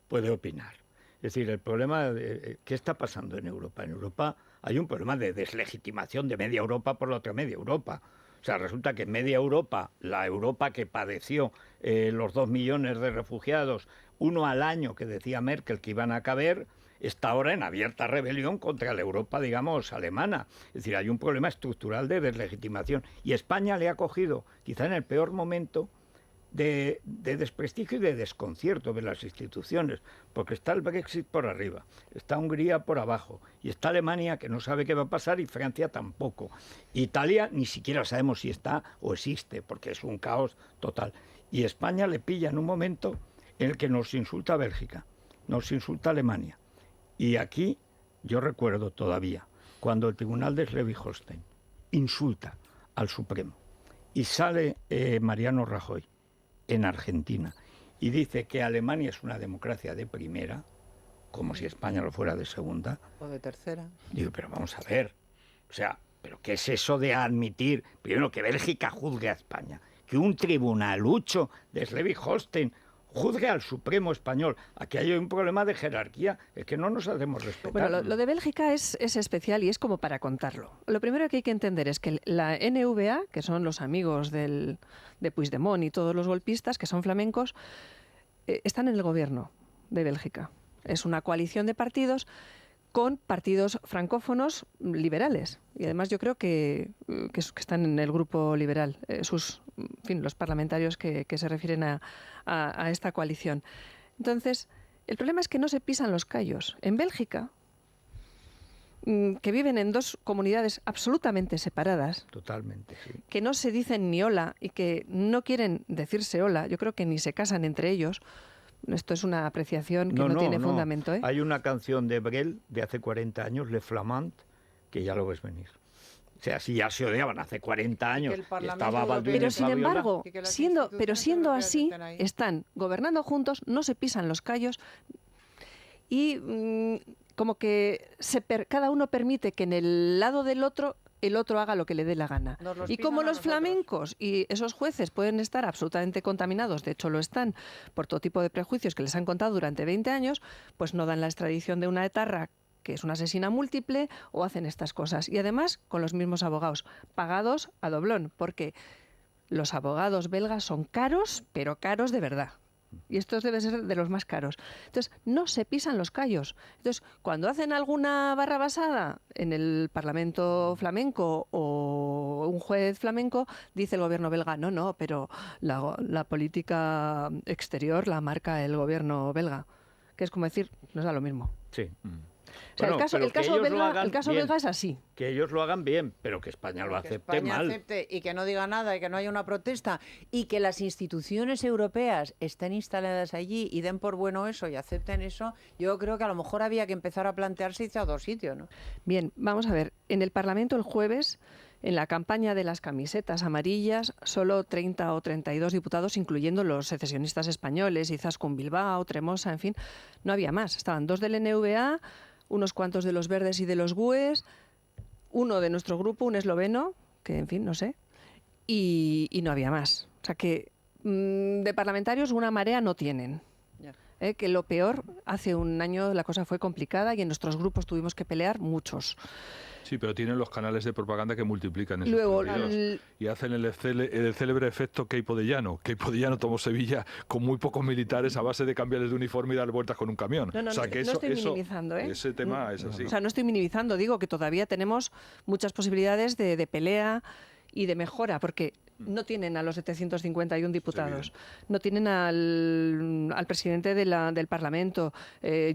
puede opinar? Es decir, el problema de ¿qué está pasando en Europa? En Europa hay un problema de deslegitimación de media Europa por la otra media Europa. O sea, resulta que media Europa, la Europa que padeció los 2 millones de refugiados, uno al año que decía Merkel que iban a caber, está ahora en abierta rebelión contra la Europa, digamos, alemana. Es decir, hay un problema estructural de deslegitimación. Y España le ha cogido, quizá en el peor momento, de desprestigio y de desconcierto de las instituciones, porque está el Brexit por arriba, está Hungría por abajo, y está Alemania que no sabe qué va a pasar y Francia tampoco. Italia ni siquiera sabemos si está o existe, porque es un caos total. Y España le pilla en un momento en el que nos insulta Bélgica, nos insulta Alemania. Y aquí yo recuerdo todavía cuando el Tribunal de Schleswig-Holstein insulta al Supremo y sale Mariano Rajoy en Argentina y dice que Alemania es una democracia de primera, como si España lo fuera de segunda. O de tercera. Digo, pero vamos a ver, o sea, ¿pero qué es eso de admitir, primero, que Bélgica juzgue a España, que un tribunalucho de Schleswig-Holstein juzgue al Supremo español? Aquí hay un problema de jerarquía, es que no nos hacemos respetar. Bueno, lo de Bélgica es especial y es como para contarlo. Lo primero que hay que entender es que la NVA, que son los amigos de Puigdemont y todos los golpistas, que son flamencos, están en el gobierno de Bélgica. Es una coalición de partidos con partidos francófonos liberales. Y además yo creo que están en el grupo liberal, los parlamentarios que se refieren a esta coalición. Entonces, el problema es que no se pisan los callos. En Bélgica, que viven en dos comunidades absolutamente separadas, totalmente, sí, que no se dicen ni hola y que no quieren decirse hola, yo creo que ni se casan entre ellos. Esto es una apreciación que no tiene fundamento. Hay una canción de Brel de hace 40 años, Le Flamand, que ya lo ves venir. O sea, si ya se odiaban hace 40 años, y estaba Balduino. Pero sin embargo, siendo así, están gobernando juntos, no se pisan los callos y como que cada uno permite que en el lado del otro el otro haga lo que le dé la gana. Y como los flamencos y esos jueces pueden estar absolutamente contaminados, de hecho lo están, por todo tipo de prejuicios que les han contado durante 20 años, pues no dan la extradición de una etarra que es una asesina múltiple o hacen estas cosas. Y además con los mismos abogados, pagados a doblón, porque los abogados belgas son caros, pero caros de verdad. Y estos deben ser de los más caros. Entonces, no se pisan los callos. Entonces, cuando hacen alguna barrabasada en el Parlamento flamenco o un juez flamenco, dice el gobierno belga, no, pero la política exterior la marca el gobierno belga. Que es como decir, nos da lo mismo. Sí. O sea, bueno, el caso belga es así. Que ellos lo hagan bien, pero que España lo acepte mal. Acepte y que no diga nada y que no haya una protesta y que las instituciones europeas estén instaladas allí y den por bueno eso y acepten eso, yo creo que a lo mejor había que empezar a plantearse irse a otro sitio, ¿no? Bien, vamos a ver. En el Parlamento el jueves, en la campaña de las camisetas amarillas, solo 30 o 32 diputados, incluyendo los secesionistas españoles, Izaskun Bilbao, Tremosa, en fin, no había más. Estaban 2 del NVA, unos cuantos de los verdes y de los GUEs, uno de nuestro grupo, un esloveno, que en fin, no sé, y no había más. O sea que de parlamentarios una marea no tienen. Que lo peor, hace un año la cosa fue complicada y en nuestros grupos tuvimos que pelear muchos. Sí, pero tienen los canales de propaganda que multiplican esos Luego, partidos y hacen el célebre efecto Queipo de Llano. Queipo de Llano tomó Sevilla con muy pocos militares a base de cambiarles de uniforme y dar vueltas con un camión. No, o sea, que no estoy minimizando, ese tema es así. O sea, no estoy minimizando, digo que todavía tenemos muchas posibilidades de pelea y de mejora, porque no tienen a los 751 diputados, no tienen al presidente del Parlamento,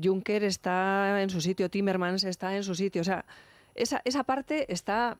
Juncker está en su sitio, Timmermans está en su sitio, o sea, esa parte está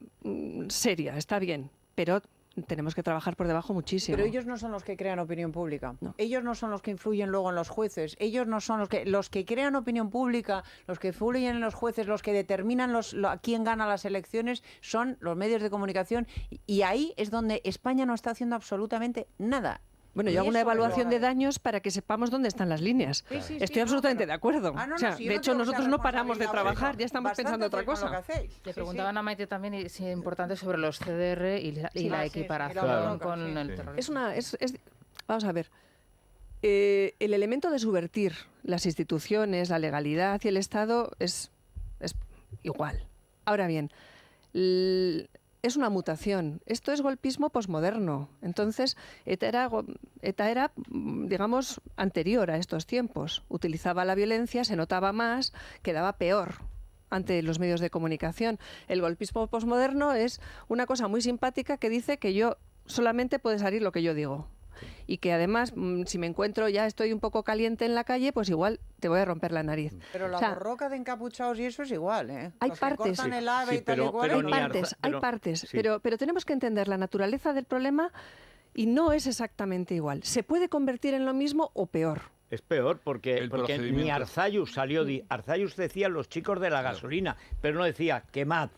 seria, está bien, pero tenemos que trabajar por debajo muchísimo. Pero ellos no son los que crean opinión pública. No. Ellos no son los que influyen luego en los jueces. Ellos no son los que crean opinión pública, los que influyen en los jueces, los que determinan quién gana las elecciones, son los medios de comunicación. Y ahí es donde España no está haciendo absolutamente nada. Bueno, yo hago una evaluación de daños para que sepamos dónde están las líneas. Estoy absolutamente de acuerdo. De hecho, nosotros no paramos de trabajar, ya estamos pensando otra cosa. Le preguntaban a Maite también si es importante sobre los CDR y la equiparación con el terrorismo. Vamos a ver. El elemento de subvertir las instituciones, la legalidad y el Estado es igual. Ahora bien, es una mutación. Esto es golpismo posmoderno. Entonces, ETA era, digamos, anterior a estos tiempos. Utilizaba la violencia, se notaba más, quedaba peor ante los medios de comunicación. El golpismo posmoderno es una cosa muy simpática que dice que solamente puede salir lo que yo digo. Y que además, si me encuentro ya estoy un poco caliente en la calle, pues igual te voy a romper la nariz. Pero la borroca de encapuchados y eso es igual, ¿eh? Hay partes, hay partes, pero tenemos que entender la naturaleza del problema y no es exactamente igual. Se puede convertir en lo mismo o peor. Es peor porque ni Arzayus salió. Arzayus decía los chicos de la gasolina, pero no decía quemad.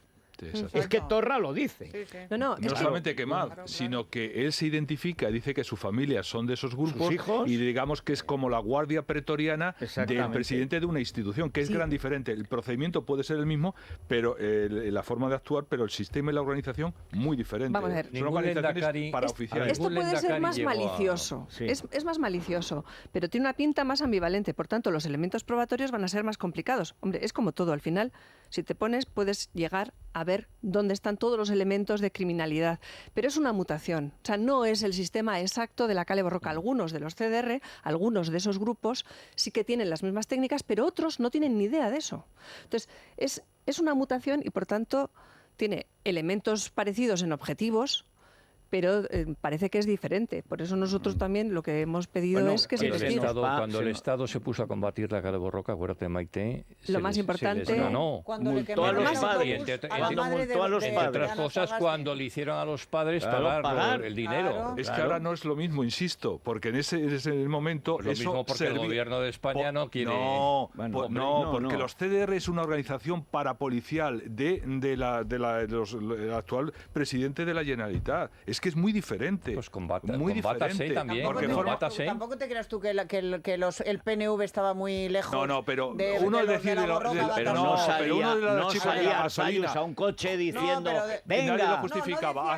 Es que Torra lo dice. No solamente quemad, sino que él se identifica, dice que su familia son de esos grupos y digamos que es como la guardia pretoriana del presidente de una institución, que es gran diferente. El procedimiento puede ser el mismo, pero la forma de actuar, pero el sistema y la organización muy diferente. Vamos a ver. Son organizaciones para oficiales. Esto puede ser más malicioso, es más malicioso, pero tiene una pinta más ambivalente, por tanto los elementos probatorios van a ser más complicados. Hombre, es como todo, al final, si te pones, puedes llegar a ver dónde están todos los elementos de criminalidad. Pero es una mutación. O sea, no es el sistema exacto de la Kale Borroka. Algunos de los CDR, algunos de esos grupos, sí que tienen las mismas técnicas, pero otros no tienen ni idea de eso. Entonces, es una mutación y, por tanto, tiene elementos parecidos en objetivos, pero parece que es diferente. Por eso nosotros también lo que hemos pedido es que se investigue. Cuando el Estado se puso a combatir la Kale Borroka, acuérdate, Maite, lo más importante, multó a los padres. Entre otras cosas, cuando le hicieron a los padres pagar el dinero. Claro. Es que ahora no es lo mismo, insisto, porque en ese momento lo mismo porque el gobierno de España no quiere. Porque los CDR es una organización parapolicial del actual presidente de la Generalitat. Es que es muy diferente. Pues combátase también. Tampoco te creas tú que el PNV estaba muy lejos. Pero uno decide pero no salía a un coche diciendo venga, nadie lo justificaba.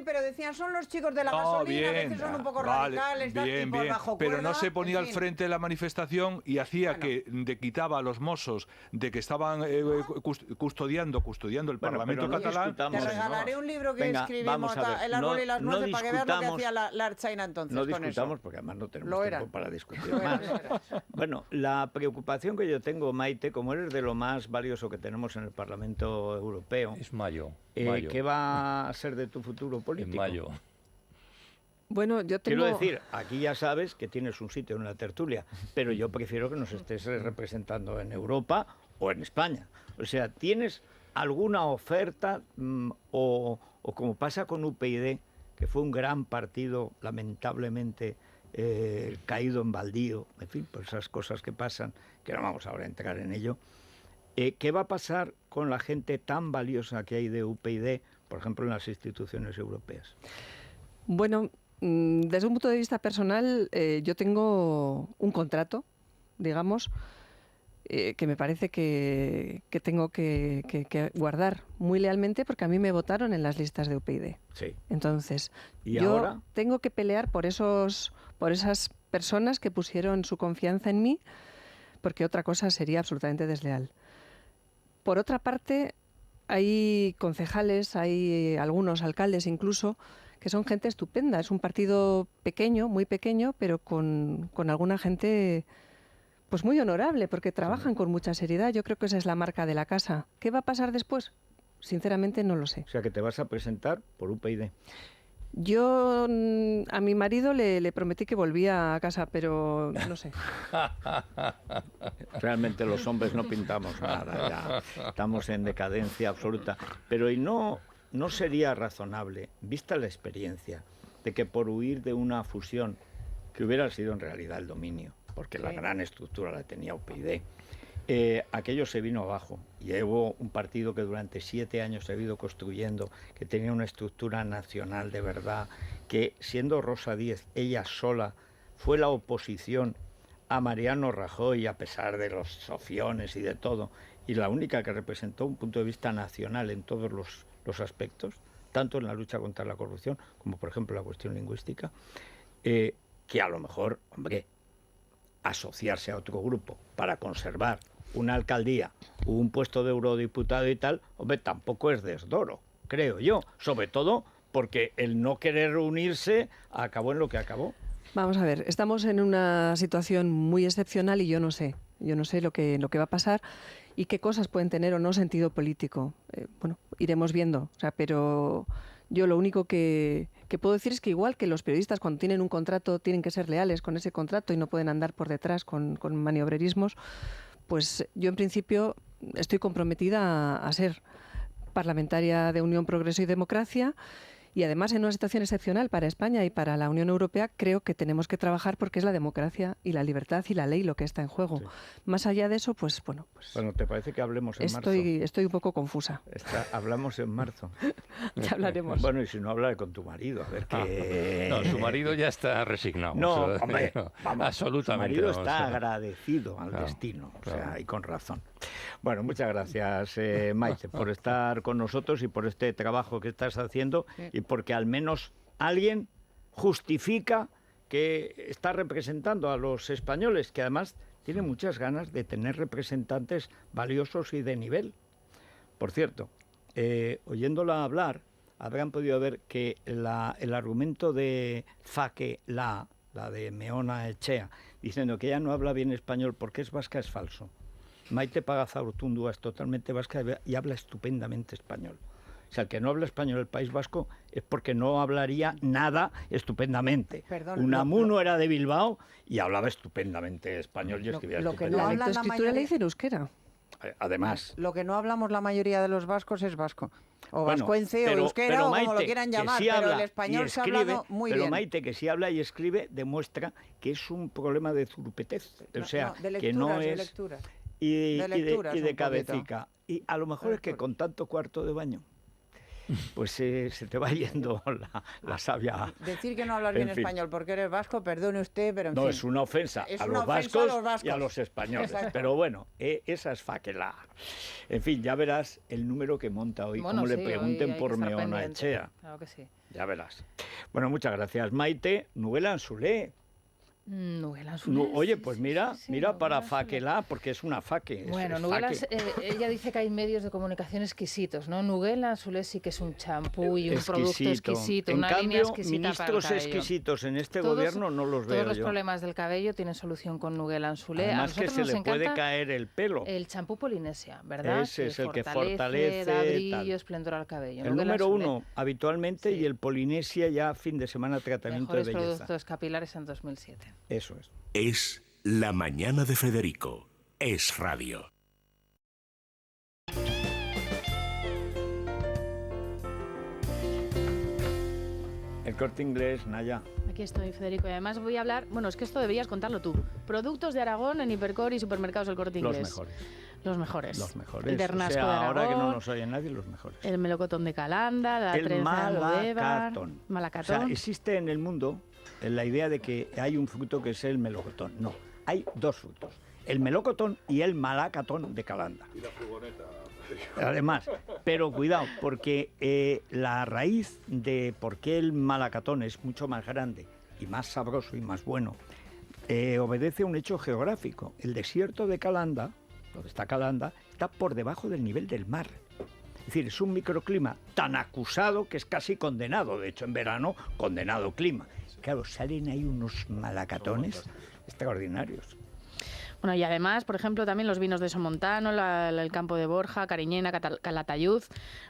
Pero decían son los chicos de la gasolina, a veces son un poco radicales, bien, pero no se ponía al frente de la manifestación y hacía que quitaba a los mozos de que estaban custodiando el Parlamento catalán. Te regalaré un libro que escribimos, El árbol y las nueces, para que veas lo que hacía la Ertzaina entonces. No discutamos porque además no tenemos tiempo para discutir más. Bueno, la preocupación que yo tengo, Maite, como eres de lo más valioso que tenemos en el Parlamento Europeo, es mayo. ¿Qué va a ser de tu futuro político? En mayo. Bueno, yo tengo... Quiero decir, aquí ya sabes que tienes un sitio en la tertulia, pero yo prefiero que nos estés representando en Europa o en España. O sea, ¿tienes alguna oferta o como pasa con UPyD, que fue un gran partido, lamentablemente caído en baldío, en fin, por esas cosas que pasan, que no vamos ahora a entrar en ello? ¿Qué va a pasar con la gente tan valiosa que hay de UPyD, por ejemplo, en las instituciones europeas? Bueno, desde un punto de vista personal, yo tengo un contrato, digamos, que me parece que tengo que guardar muy lealmente porque a mí me votaron en las listas de UPyD. Sí. Entonces, ¿Y yo ahora? tengo que pelear por esas personas que pusieron su confianza en mí, porque otra cosa sería absolutamente desleal. Por otra parte, hay concejales, hay algunos alcaldes incluso, que son gente estupenda. Es un partido pequeño, muy pequeño, pero con alguna gente pues muy honorable, porque trabajan con mucha seriedad. Yo creo que esa es la marca de la casa. ¿Qué va a pasar después? Sinceramente no lo sé. O sea, que te vas a presentar por UPyD. Yo a mi marido le prometí que volvía a casa, pero no sé. Realmente los hombres no pintamos nada, ya estamos en decadencia absoluta. Pero ¿y no sería razonable, vista la experiencia, de que por huir de una fusión que hubiera sido en realidad el dominio, porque la gran estructura la tenía UPyD, aquello se vino abajo y hubo un partido que durante 7 años se ha ido construyendo, que tenía una estructura nacional de verdad, que siendo Rosa Díez ella sola fue la oposición a Mariano Rajoy a pesar de los sofiones y de todo, y la única que representó un punto de vista nacional en todos los aspectos, tanto en la lucha contra la corrupción como por ejemplo la cuestión lingüística, que a lo mejor, hombre, asociarse a otro grupo para conservar una alcaldía o un puesto de eurodiputado y tal, hombre, tampoco es desdoro, creo yo, sobre todo porque el no querer unirse acabó en lo que acabó. Vamos a ver, estamos en una situación muy excepcional y yo no sé lo que va a pasar y qué cosas pueden tener o no sentido político. Bueno, iremos viendo, o sea, pero yo lo único que puedo decir es que igual que los periodistas cuando tienen un contrato tienen que ser leales con ese contrato y no pueden andar por detrás con maniobrerismos, pues yo en principio estoy comprometida a ser parlamentaria de Unión, Progreso y Democracia. Y además, en una situación excepcional para España y para la Unión Europea, creo que tenemos que trabajar porque es la democracia y la libertad y la ley lo que está en juego. Sí. Más allá de eso, pues bueno. Bueno, ¿te parece que hablemos en marzo? Estoy un poco confusa. Hablamos en marzo. Ya hablaremos. Bueno, y si no, habla con tu marido, a ver qué... No, tu marido ya está resignado. No, hombre, vamos, absolutamente. Tu marido está agradecido al destino, o sea, y con razón. Bueno, muchas gracias, Maite, por estar con nosotros y por este trabajo que estás haciendo y porque al menos alguien justifica que está representando a los españoles, que además tiene muchas ganas de tener representantes valiosos y de nivel. Por cierto, oyéndola hablar, habrán podido ver que el argumento de Fakela, la de Meona Echea, diciendo que ella no habla bien español porque es vasca, es falso. Maite Pagazaurtundúa es totalmente vasca y habla estupendamente español. O sea, el que no habla español del País Vasco es porque no hablaría nada estupendamente. Perdón, Unamuno era de Bilbao y hablaba estupendamente español y escribía estupendamente. La lectoescritura le dice en euskera. Además. Lo que no hablamos la mayoría de los vascos es vasco. O vascuence o euskera o como lo quieran llamar, pero el español se ha hablado muy bien. Pero Maite, que sí habla y escribe, demuestra que es un problema de zurupetez. O sea, de lecturas, que no es... de lecturas. Y de cabecica. Y a lo mejor es que con tanto cuarto de baño, pues se te va yendo la savia. Decir que no hablas bien español porque eres vasco, perdone usted, pero en fin. No, es una ofensa a los vascos y a los españoles. Exacto. Pero bueno, esa es Fakela. En fin, ya verás el número que monta hoy, como le pregunten por Meona Echea. Claro que sí. Ya verás. Bueno, muchas gracias, Maite. Nuguelan Sule. Oye, pues mira para Fakela, porque es una faque. Bueno, ella dice que hay medios de comunicación exquisitos, ¿no? Nuguelan Sule sí que es un champú y un producto exquisito, una línea exquisita. Ministros exquisitos en este gobierno no los veo yo. Todos los problemas del cabello tienen solución con Nuguelan Sule. Además que se le puede caer el pelo. El champú Polinesia, ¿verdad? Ese es el que fortalece, da brillo, esplendor al cabello. El número 1 habitualmente y el Polinesia ya fin de semana tratamiento de belleza. Mejores productos capilares en 2007. Eso es. Es La Mañana de Federico. Es radio. El Corte Inglés, Naya. Aquí estoy, Federico. Y además voy a hablar... Bueno, es que esto deberías contarlo tú. Productos de Aragón en Hipercor y supermercados del Corte Inglés. Los mejores. El de Hernasco de Aragón. Ahora que no nos oye nadie, los mejores. El melocotón de Calanda, la trenza de Almudévar. Malacatón. O sea, existe en el mundo la idea de que hay un fruto que es el melocotón. No, hay dos frutos. el melocotón y el malacatón de Calanda. Y la furgoneta. Además, pero cuidado, porque la raíz de por qué el malacatón es mucho más grande y más sabroso y más bueno, obedece a un hecho geográfico. El desierto de Calanda, donde está Calanda, está por debajo del nivel del mar. Es decir, es un microclima tan acusado que es casi condenado. De hecho, en verano, condenado clima. Claro, salen ahí unos malacatones extraordinarios. Bueno, y además, por ejemplo, también los vinos de Somontano, el Campo de Borja, Cariñena, Calatayud,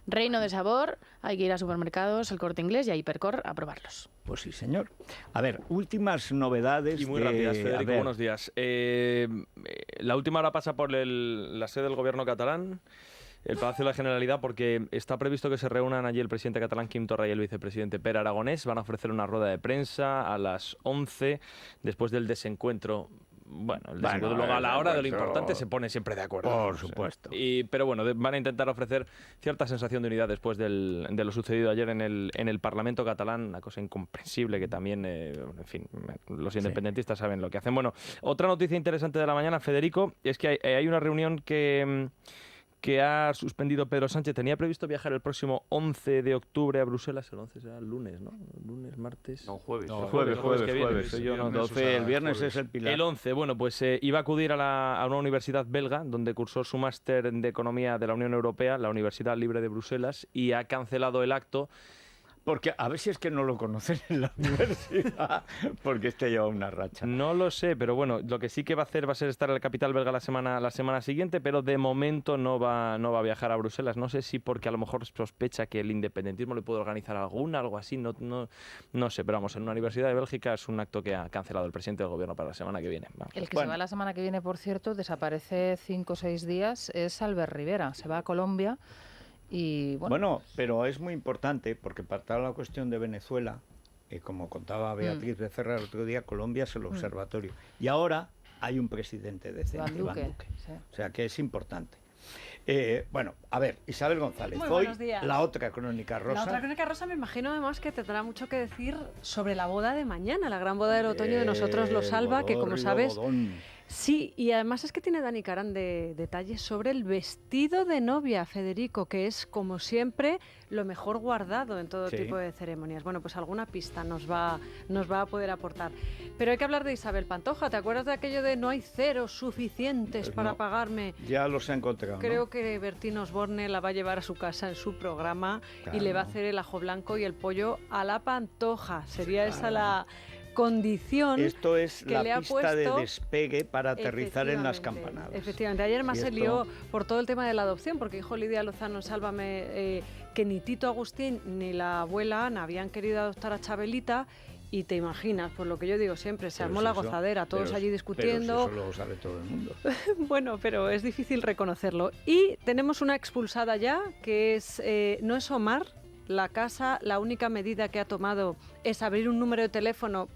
Reino de Sabor. Hay que ir a supermercados, El Corte Inglés y a Hipercor a probarlos. Pues sí, señor. A ver, últimas novedades. Y muy rápidas, Federico, buenos días. La última hora pasa por la sede del gobierno catalán, el Palacio de la Generalidad, porque está previsto que se reúnan allí el presidente catalán Quim Torra y el vicepresidente Pere Aragonés. Van a ofrecer una rueda de prensa a las 11, después del desencuentro. Bueno, luego a la hora de lo importante se pone siempre de acuerdo. Por supuesto. Pero bueno, van a intentar ofrecer cierta sensación de unidad después de lo sucedido ayer en el Parlamento catalán, una cosa incomprensible que también, en fin, los independentistas saben lo que hacen. Bueno, otra noticia interesante de la mañana, Federico, es que hay una reunión que ha suspendido Pedro Sánchez. Tenía previsto viajar el próximo 11 de octubre a Bruselas. El 11 será el lunes, ¿no? Lunes, martes... No, jueves. Jueves. Soy yo, no, 12, el viernes es el pilar. El 11, bueno, pues iba a acudir a una universidad belga, donde cursó su máster de Economía de la Unión Europea, la Universidad Libre de Bruselas, y ha cancelado el acto. Porque a ver si es que no lo conocen en la universidad, porque este lleva una racha. No lo sé, pero bueno, lo que sí que va a ser estar en la capital belga la semana siguiente, pero de momento no va a viajar a Bruselas. No sé si porque a lo mejor sospecha que el independentismo le puede organizar algo así, no sé, pero vamos, en una universidad de Bélgica es un acto que ha cancelado el presidente del gobierno para la semana que viene. Vamos. El que se va la semana que viene, por cierto, desaparece 5 o 6 días, es Albert Rivera, se va a Colombia. Y bueno, pero es muy importante porque para toda la cuestión de Venezuela, como contaba Beatriz Becerra el otro día, Colombia es el observatorio. Y ahora hay un presidente decente, Iván Duque. Sí. O sea que es importante. Bueno, a ver, Isabel González, hoy la otra crónica rosa. La otra crónica rosa me imagino además que tendrá mucho que decir sobre la boda de mañana, la gran boda del otoño de Nosotros los Alba, que como sabes... Sí, y además es que tiene Dani Carán de detalles sobre el vestido de novia, Federico, que es, como siempre, lo mejor guardado en todo tipo de ceremonias. Bueno, pues alguna pista nos va a poder aportar. Pero hay que hablar de Isabel Pantoja. ¿Te acuerdas de aquello de no hay ceros suficientes pues para pagarme? Ya los he encontrado. Creo que Bertín Osborne la va a llevar a su casa en su programa y le va a hacer el ajo blanco y el pollo a la Pantoja. Sería esa la condición. Esto es que la le ha pista puesto, de despegue para aterrizar en las campanadas. Efectivamente, ayer más se lió por todo el tema de la adopción, porque dijo Lidia Lozano, Sálvame, que ni Tito Agustín ni la abuela Ana habían querido adoptar a Chabelita. Y te imaginas, por lo que yo digo siempre, se armó la gozadera, todos allí discutiendo. Pero eso lo sabe todo el mundo. Bueno, pero es difícil reconocerlo. Y tenemos una expulsada ya, que es no es Omar. La casa, la única medida que ha tomado es abrir un número de teléfono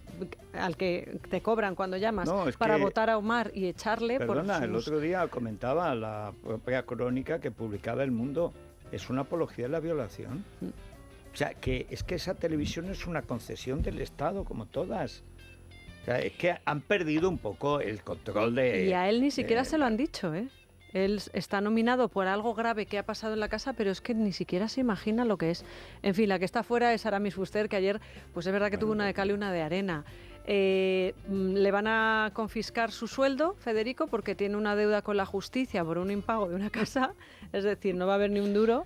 al que te cobran cuando llamas para votar a Omar y echarle. Perdona, el otro día comentaba la propia crónica que publicaba El Mundo. Es una apología de la violación. O sea, que es que esa televisión es una concesión del Estado, como todas. O sea, es que han perdido un poco el control de... Y a él ni siquiera se lo han dicho, ¿eh? Él está nominado por algo grave que ha pasado en la casa, pero es que ni siquiera se imagina lo que es. En fin, la que está fuera es Aramis Fuster, que ayer, pues es verdad que tuvo una de cal y una de arena. Le van a confiscar su sueldo, Federico, porque tiene una deuda con la justicia por un impago de una casa, es decir, no va a haber ni un duro.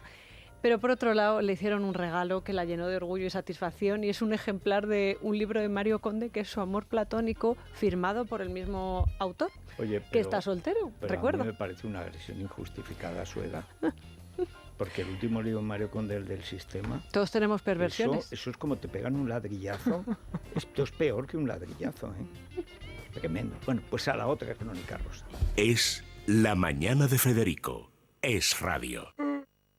Pero por otro lado le hicieron un regalo que la llenó de orgullo y satisfacción y es un ejemplar de un libro de Mario Conde que es Su amor platónico, firmado por el mismo autor. Oye, que está soltero, recuerdo. A mí me parece una agresión injustificada a su edad. Porque el último libro de Mario Conde, el del sistema... Todos tenemos perversiones. Eso es como te pegan un ladrillazo. Esto es peor que un ladrillazo, ¿eh? Tremendo. Bueno, pues a la otra crónica rosa. Es La mañana de Federico. Es radio.